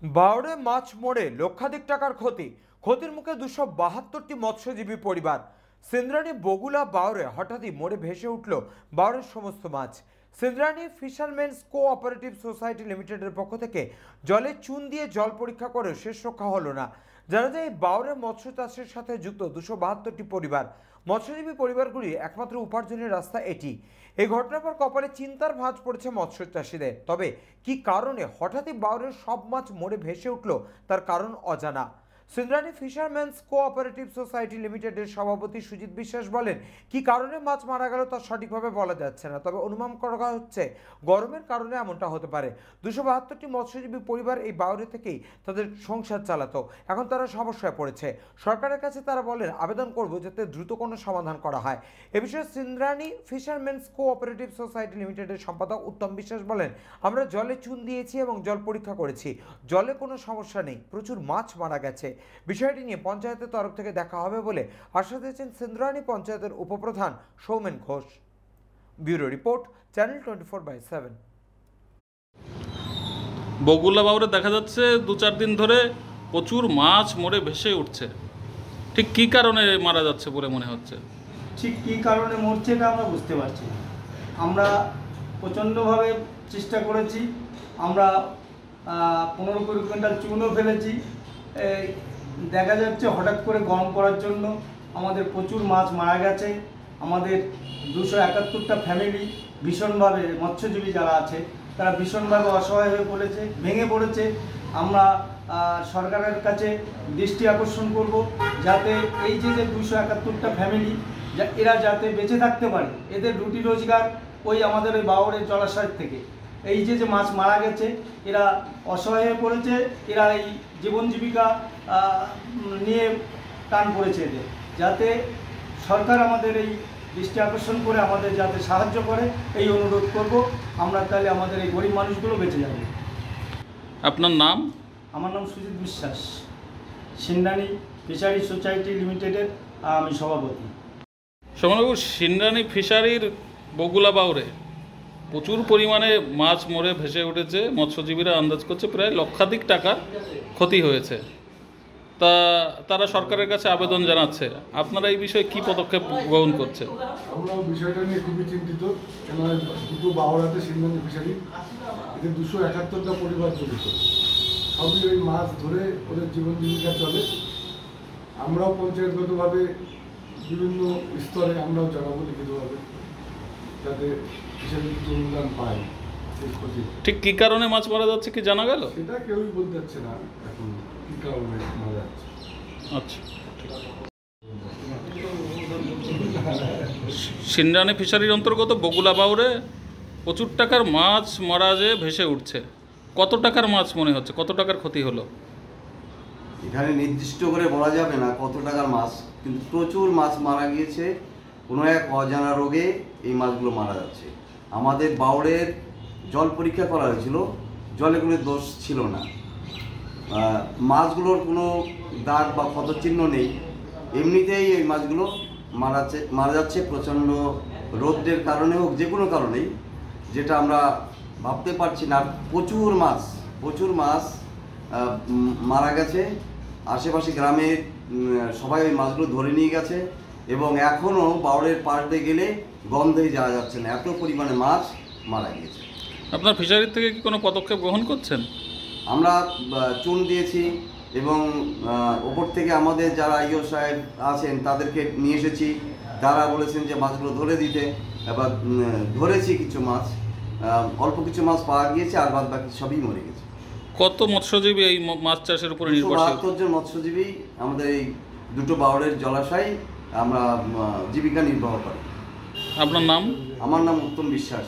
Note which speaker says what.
Speaker 1: বাওড়ে মাছ মরে লক্ষাধিক টাকার ক্ষতির মুখে 272টি মৎস্যজীবী পরিবার। সিন্দ্রানী বগুলা বাওড়ে হঠাৎই মরে ভেসে উঠল বাওড়ের সমস্ত মাছ। সিন্দ্রানী ফিশারমেন্স কোঅপারেটিভ সোসাইটি লিমিটেডের পক্ষ থেকে জলে চুন দিয়ে জল পরীক্ষা করে শেষ রক্ষা হলো না। জানা যায় এই বাওড়ে মৎস্য চাষের সাথে যুক্ত 272টি পরিবার। মৎস্যজীবী পরিবারগুলির একমাত্র উপার্জনের রাস্তা এটি। এই ঘটনার পর কপালে চিন্তার ভাঁজ পড়েছে মৎস্য চাষীদের। তবে কি কারণে হঠাৎই বাওড়ের সব মাছ মরে ভেসে উঠল তার কারণ অজানা। সিন্দ্রানী ফিশারম্যানস কোঅপারেটিভ সোসাইটি লিমিটেডের সভাপতি সুজিত বিশ্বাস বলেন, কি কারণে মাছ মারা গেল তা সঠিকভাবে বলা যাচ্ছে না, তবে অনুমান করা হচ্ছে গরমের কারণে এমনটা হতে পারে। 272টি মৎস্যজীবী পরিবার এই বাওড়ে থেকেই তাদের সংসার চালাতো। এখন তারা সমস্যায় পড়েছে। সরকারের কাছে তারা বলেন, আবেদন করব যাতে দ্রুত কোনো সমাধান করা হয়। এ বিষয়ে সিন্দ্রানী ফিশারম্যানস কোঅপারেটিভ সোসাইটি লিমিটেডের সম্পাদক উত্তম বিশ্বাস বলেন, আমরা জলে চুন দিয়েছি এবং জল পরীক্ষা করেছি, জলে কোনো সমস্যা নেই, প্রচুর মাছ মারা গেছে। বিষয়টি নিয়ে পঞ্চায়েতের তরফ থেকে দেখা হবে বলে আশ্বাস দিয়েছেন সিন্দ্রানী পঞ্চায়েতের উপপ্রধান Soumen Ghosh. Bureau report, channel 24/7।
Speaker 2: Bagula বাওড়ে দেখা যাচ্ছে 2-4 দিন ধরে প্রচুর মাছ মরে ভেসে উঠছে। ঠিক কী কারণে মারা যাচ্ছে বলে মনে হচ্ছে?
Speaker 3: ঠিক কী কারণে মরছে এটা আমরা বুঝতে পারছি না। আমরা প্রচণ্ডভাবে চেষ্টা করেছি। আমরা 15-20 কুইন্টাল চুনও ফেলেছি। দেখা যাচ্ছে হঠাৎ করে গরম করার জন্য আমাদের প্রচুর মাছ মারা গেছে। আমাদের 271টা ফ্যামিলি ভীষণভাবে, মৎস্যজীবী যারা আছে তারা ভীষণভাবে অসহায় হয়ে পড়েছে, ভেঙে পড়েছে। আমরা সরকারের কাছে দৃষ্টি আকর্ষণ করব যাতে এই যে 271টা ফ্যামিলি এরা যাতে বেঁচে থাকতে পারে। এদের রুটি রোজগার ওই আমাদের ওই বাওড়ের জলাশয় থেকে। এই যে মাছ মারা গেছে, এরা অসহায় হয়ে পড়েছে, এরা এই জীবন জীবিকা নিয়ে টান পড়েছে এদের। যাতে সরকার আমাদের এই দৃষ্টি আকর্ষণ করে আমাদের যাতে সাহায্য করে এই অনুরোধ করব। আমরা তাহলে আমাদের এই গরিব মানুষগুলো বেঁচে যাবে।
Speaker 2: আপনার নাম?
Speaker 3: আমার নাম সুজিত বিশ্বাস, সিন্দ্রানী ফিশারি সোসাইটি লিমিটেডের আমি সভাপতি।
Speaker 2: সৌমেনবাবু, সিন্দ্রানী ফিশারির বগুলা বাওড়ে প্রচুর পরিমাণে মাছ মরে ভেসে উঠেছে। মৎস্যজীবীরা আন্দাজ করছে প্রায় লক্ষাধিক টাকার ক্ষতি হয়েছে। তা তারা সরকারের কাছে আবেদন জানাচ্ছে। আপনারা এই বিষয়ে কি পদক্ষেপ গ্রহণ করছেন?
Speaker 4: আমরা বিষয়টা নিয়ে খুবই চিন্তিত। কেননা দুটো বাওড়াতে সিন্দ্রানী ফিশারি, এতে 271টা পরিবার জড়িত। সবই ওই মাছ ধরে ওদের জীবন জীবিকা চলে। আমরাও পঞ্চায়েতগতভাবে বিভিন্ন স্তরে আমরাও জানাবো লিখিতভাবে, যাতে ফিশারি অনুদান পায়।
Speaker 2: ঠিক কী কারণে মাছ মারা যাচ্ছে কি জানা গেল?
Speaker 4: সেটা কেউই বলতে যাচ্ছে না এখন কী কারণে মারা যাচ্ছে।
Speaker 2: আচ্ছা, সিন্দ্রানী ফিশারির অন্তর্গত বগুলা বাওড়ে প্রচুর টাকার মাছ মারা যে ভেসে উঠছে। কত টাকার মাছ মনে হচ্ছে? কত টাকার ক্ষতি হলো?
Speaker 5: এখানে নির্দিষ্ট করে বলা যাবে না কত টাকার মাছ, কিন্তু প্রচুর মাছ মারা গিয়েছে। কোনো এক অজানা রোগে এই মাছগুলো মারা যাচ্ছে। আমাদের বাওড়ের জল পরীক্ষা করা হয়েছিল, জলে কোনো দোষ ছিল না, মাছগুলোর কোনো দাগ বা ক্ষতচিহ্ন নেই। এমনিতেই এই মাছগুলো মারা যাচ্ছে প্রচণ্ড রোদের কারণে হোক, যে কোনো কারণেই, যেটা আমরা ভাবতে পারছি না। প্রচুর মাছ মারা গেছে। আশেপাশে গ্রামে সবাই ওই মাছগুলো ধরে নিয়ে গেছে এবং এখনও বাওড়ের পাশ দিয়ে গেলে গন্ধেই যাওয়া যাচ্ছে না, এত পরিমাণে মাছ মারা গিয়েছে।
Speaker 2: আপনার ফিশারির থেকে কি কোনো পদক্ষেপ গ্রহণ করছেন?
Speaker 5: আমরা চুন দিয়েছি এবং ওপর থেকে আমাদের যারা ইও সাহেব আছেন তাদেরকে নিয়ে এসেছি। তারা বলেছেন যে মাছগুলো ধরে দিতে। এবার ধরেছি কিছু মাছ, অল্প কিছু মাছ পাওয়া গিয়েছে, আর বাদ বাকি সবই মরে গেছে।
Speaker 2: কত মৎস্যজীবী এই মাছ চাষের উপরে নির্ভরশীল?
Speaker 5: 72 জন মৎস্যজীবী আমাদের এই দুটো বাওড়ের জলাশয় আমরা জীবিকা নির্বাহ করি।
Speaker 2: আপনার নাম?
Speaker 5: আমার নাম উত্তম বিশ্বাস।